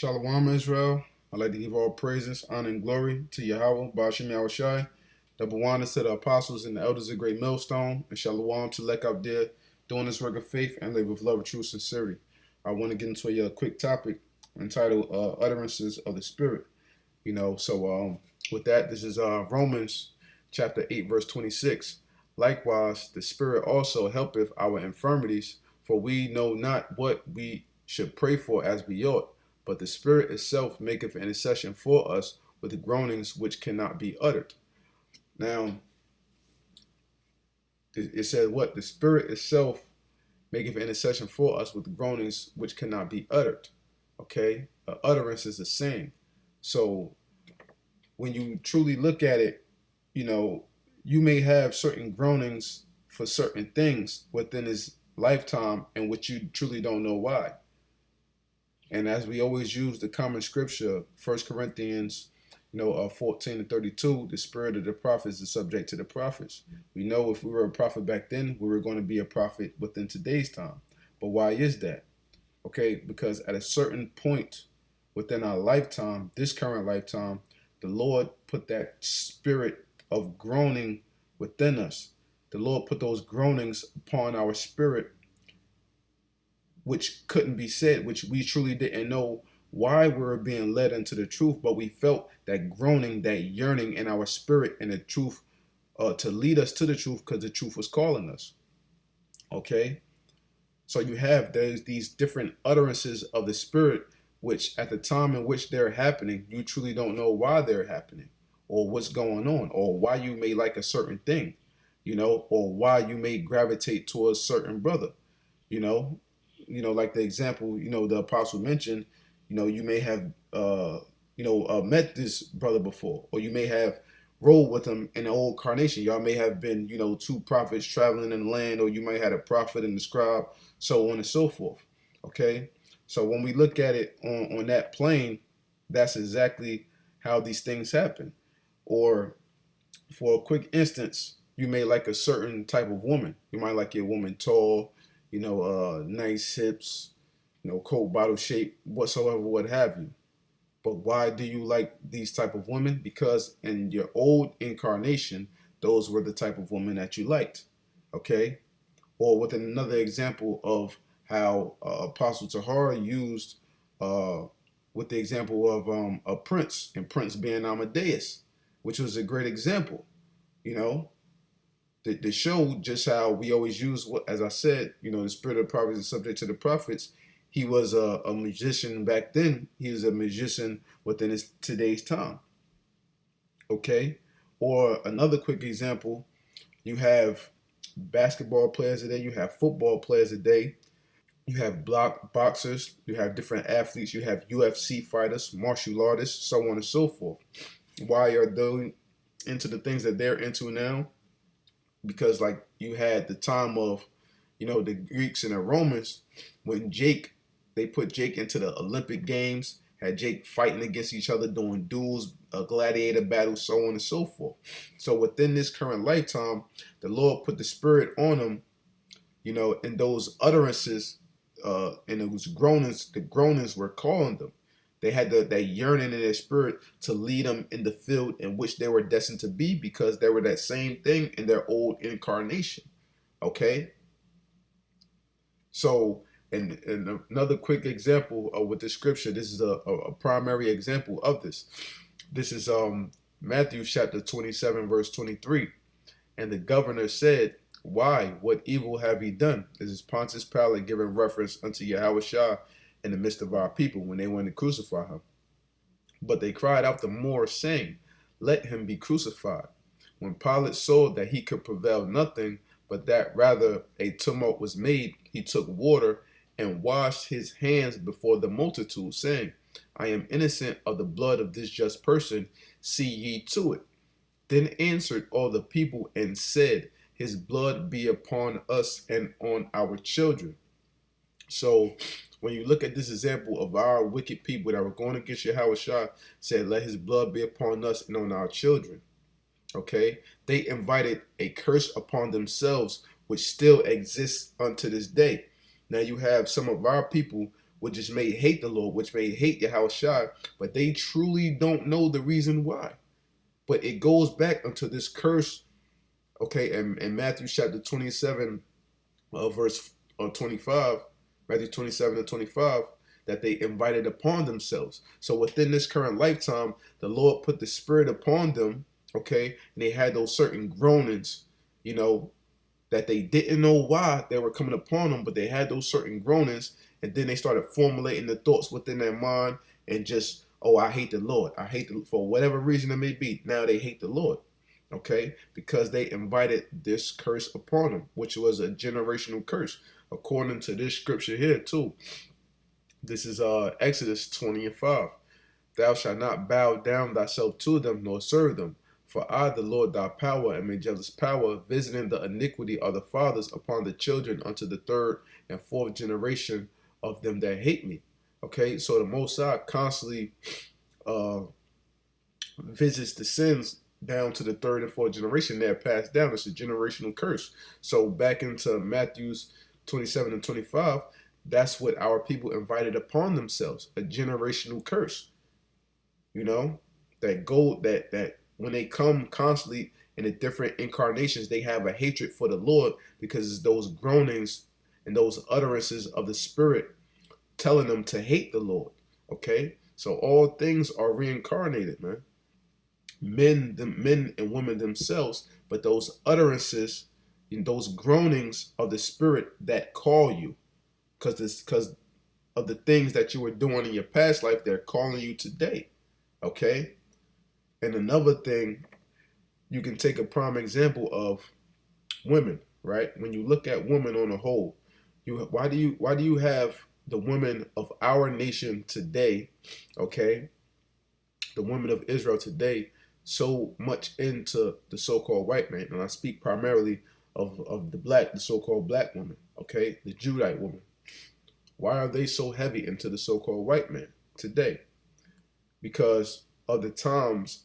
Shalawam, Israel. I'd like to give all praises, honor, and glory to YAHAWAH, YAHAWASHI. Double honor to the apostles and the elders of Great Millstone, and Shalawam to Lek out there doing this work of faith and live with love, true sincerity. I want to get into a quick topic entitled Utterances of the Spirit. With that, this is Romans chapter 8, verse 26. Likewise, the Spirit also helpeth our infirmities, for we know not what we should pray for as we ought. But the Spirit itself maketh intercession for us with groanings which cannot be uttered. Now, it said what? The Spirit itself maketh intercession for us with groanings which cannot be uttered. Okay? Utterance is a saying. So, when you truly look at it, you may have certain groanings for certain things within his lifetime in which you truly don't know why. And as we always use the common scripture, 1 Corinthians 14 and 32, the spirit of the prophets is subject to the prophets. We know if we were a prophet back then, we were going to be a prophet within today's time. But why is that? Okay, because at a certain point within our lifetime, this current lifetime, the Lord put that spirit of groaning within us. The Lord put those groanings upon our spirit, which couldn't be said, which we truly didn't know why we were being led into the truth, but we felt that groaning, that yearning in our spirit and the truth to lead us to the truth because the truth was calling us. Okay? So you have these different utterances of the spirit, which at the time in which they're happening, you truly don't know why they're happening or what's going on or why you may like a certain thing, or why you may gravitate towards certain brother, like the example, the apostle mentioned, you may have, met this brother before, or you may have rolled with him in the old carnation. Y'all may have been, two prophets traveling in the land, or you might have had a prophet and a scribe, so on and so forth. Okay. So when we look at it on that plane, that's exactly how these things happen. Or for a quick instance, you may like a certain type of woman. You might like your woman tall, nice hips, coat bottle shape, whatsoever, what have you. But why do you like these type of women? Because in your old incarnation, those were the type of women that you liked. Okay? Or with another example of how Apostle Tahar used with the example of a prince, and Prince being Amadeus, which was a great example, to show just how we always use, as I said, the spirit of the prophets is subject to the prophets. He was a magician back then. He was a magician within today's time. Okay? Or another quick example, you have basketball players today, you have football players today, you have boxers, you have different athletes, you have UFC fighters, martial artists, so on and so forth. Why are they into the things that they're into now? Because like you had the time of, the Greeks and the Romans, when they put Jake into the Olympic Games, had Jake fighting against each other, doing duels, gladiator battles, so on and so forth. So within this current lifetime, the Lord put the spirit on them, and those utterances, and it was groanings, the groanings were calling them. They had that yearning in their spirit to lead them in the field in which they were destined to be, because they were that same thing in their old incarnation. Okay? So, and another quick example with the scripture, this is a primary example of this. This is Matthew chapter 27, verse 23. And the governor said, "Why? What evil have he done?" This is Pontius Pilate giving reference unto YAHAWASHI in the midst of our people when they went to crucify him. But they cried out the more, saying, "Let him be crucified." When Pilate saw that he could prevail nothing, but that rather a tumult was made, he took water and washed his hands before the multitude, saying, "I am innocent of the blood of this just person, see ye to it." Then answered all the people and said, "His blood be upon us and on our children." So when you look at this example of our wicked people that were going against YAHAWASHI, said, "Let his blood be upon us and on our children." Okay? They invited a curse upon themselves, which still exists unto this day. Now you have some of our people which is may hate the Lord, which may hate YAHAWASHI, but they truly don't know the reason why. But it goes back unto this curse, okay, in Matthew chapter 27, verse 25, Matthew 27 and 25, that they invited upon themselves. So within this current lifetime, the Lord put the Spirit upon them, okay, and they had those certain groanings, you know, that they didn't know why they were coming upon them, but they had those certain groanings, and then they started formulating the thoughts within their mind and just, oh, I hate the Lord. I hate the, for whatever reason it may be. Now they hate the Lord, okay, because they invited this curse upon them, which was a generational curse, according to this scripture here too. This is Exodus 20 and 5. Thou shalt not bow down thyself to them, nor serve them. For I, the Lord thy power, am a jealous power, visiting the iniquity of the fathers upon the children unto the third and fourth generation of them that hate me. Okay, so the Most High constantly visits the sins down to the third and fourth generation that are passed down. It's a generational curse. So back into Matthew's 27 and 25, that's what our people invited upon themselves, a generational curse. You know, that when they come constantly in the different incarnations, they have a hatred for the Lord because it's those groanings and those utterances of the Spirit telling them to hate the Lord. Okay, so all things are reincarnated, man. Men and women themselves, but those utterances and those groanings of the Spirit that call you, because of the things that you were doing in your past life, they're calling you today. Okay. And another thing, you can take a prime example of women, right? When you look at women on a whole, why do you have the women of our nation today, okay, the women of Israel today, so much into the so-called white man? And I speak primarily of the so-called black woman, okay, the Judite woman. Why are they so heavy into the so-called white man today? Because of the times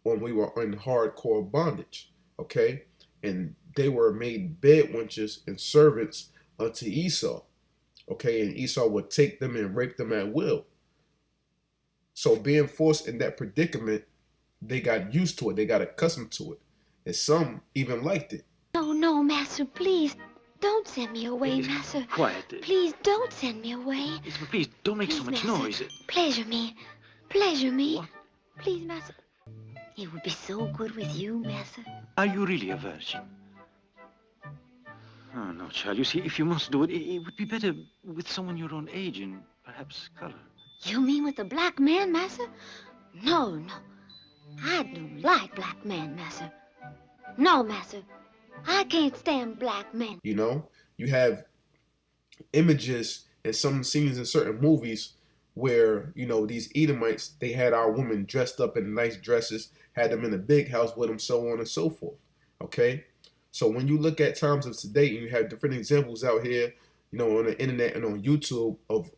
when we were in hardcore bondage, okay? And they were made bed wenches and servants unto Esau, okay? And Esau would take them and rape them at will. So being forced in that predicament, they got used to it. They got accustomed to it. And some even liked it. No, no, Master, please. Don't send me away, Master. Quiet. Please don't send me away. Please, don't make Please, so much Master. noise. Pleasure me. Pleasure me. What? Please, Master. It would be so good with you, Master. Are you really a virgin? Oh, no, child. You see, if you must do it, it would be better with someone your own age and perhaps color. You mean with a black man, Master? No, no. I don't like black men, Master. No, Master. I can't stand black men. You know, you have images and some scenes in certain movies where, you know, these Edomites, they had our women dressed up in nice dresses, had them in a big house with them, so on and so forth. Okay? So when you look at times of today, and you have different examples out here, you know, on the internet and on YouTube of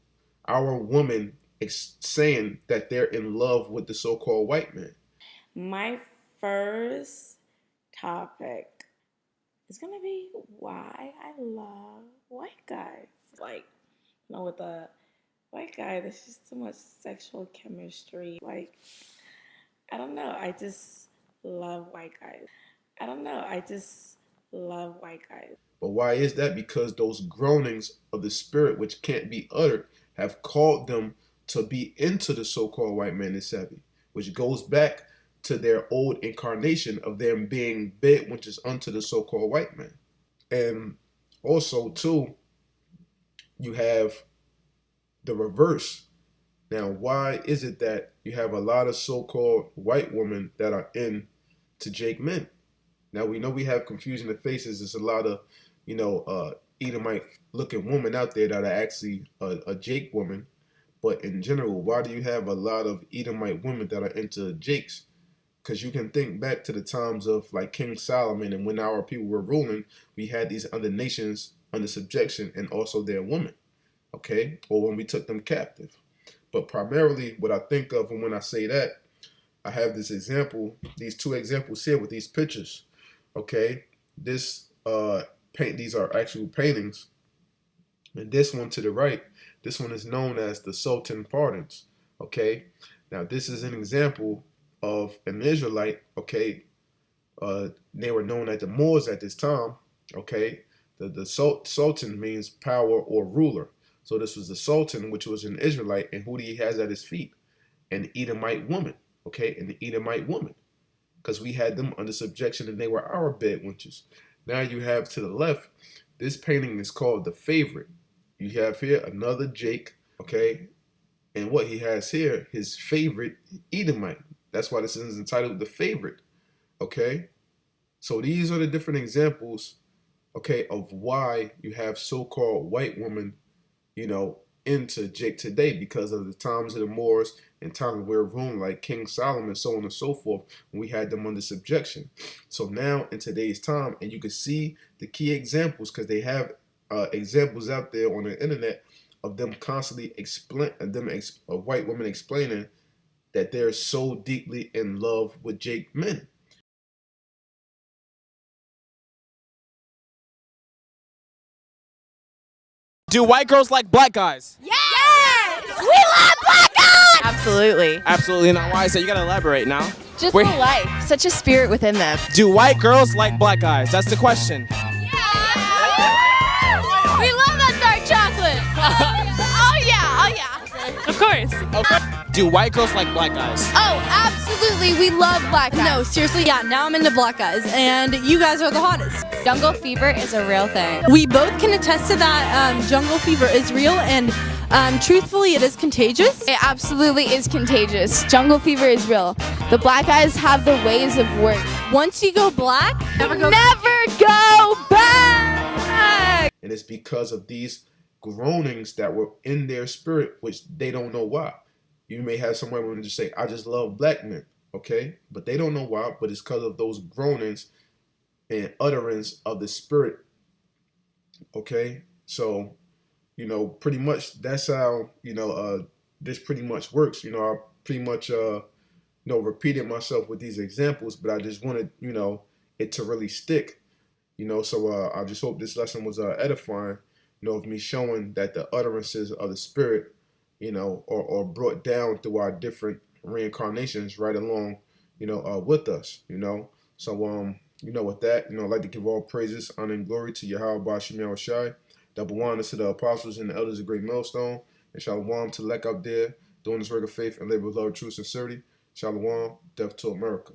our women saying that they're in love with the so-called white man. My first topic is gonna be why I love white guys. Like, you know, with a white guy, there's just too much sexual chemistry. Like, I don't know. I just love white guys. I don't know. I just love white guys. But why is that? Because those groanings of the Spirit, which can't be uttered, have called them to be into the so-called white man and savvy, which goes back to their old incarnation of them being bed wenches unto the so-called white man. And also, too, you have the reverse. Now, why is it that you have a lot of so-called white women that are into Jake men? Now, we know we have confusion of faces. There's a lot of, you know, Edomite-looking women out there that are actually a Jake woman. But in general, why do you have a lot of Edomite women that are into Jakes? Because you can think back to the times of like King Solomon, and when our people were ruling, we had these other nations under subjection and also their women, okay? Or when we took them captive. But primarily what I think of when I say that, I have this example, these two examples here with these pictures, okay? These are actual paintings. And this one to the right, This one is known as the Sultan Pardons. Okay, now this is an example of an Israelite. Okay, they were known as the Moors at this time. Okay, the Sultan means power or ruler. So this was the Sultan, which was an Israelite, and who he has at his feet? An Edomite woman. Okay, an Edomite woman, because we had them under subjection and they were our bed wenches. Now you have to the left, this painting is called The Favorite. You have here another Jake, okay, and what he has here, his favorite Edomite. That's why this is entitled The Favorite, okay. So these are the different examples, okay, of why you have so-called white women, you know, into Jake today, because of the times of the Moors and times where ruled like King Solomon, so on and so forth, when we had them under subjection. So now in today's time, and you can see the key examples, because they have examples out there on the internet of them constantly white women explaining that they're so deeply in love with Jake men. Do white girls like black guys? Yes! We love black guys! Absolutely. Absolutely not. Why is that? You gotta elaborate now. Just the life. Such a spirit within them. Do white girls like black guys? That's the question. Yeah! We love that dark chocolate! Oh yeah! Of course. Okay. Do white girls like black guys? Oh, absolutely, we love black guys. No, seriously, yeah, now I'm into black guys, and you guys are the hottest. Jungle fever is a real thing. We both can attest to that. Jungle fever is real, and truthfully, it is contagious. It absolutely is contagious. Jungle fever is real. The black guys have the ways of work. Once you go black, Never go back! And it's because of these groanings that were in their spirit, which they don't know why. You may have some women just say, I just love black men, okay? But they don't know why, but it's because of those groanings and utterance of the spirit, okay? So, you know, pretty much that's how, you know, this pretty much works. You know, I pretty much, you know, repeated myself with these examples, but I just wanted, you know, it to really stick, you know? So I just hope this lesson was edifying, you know, of me showing that the utterances of the spirit, you know, are brought down through our different reincarnations right along, you know, with us, you know. So, you know, with that, you know, I'd like to give all praises, honor, and glory to YAHAWASHI, double honors to the apostles and the elders of Great Millstone, and Shalawam to the elect out there doing this work of faith and labor of love, truth, sincerity. Shalawam, death to America.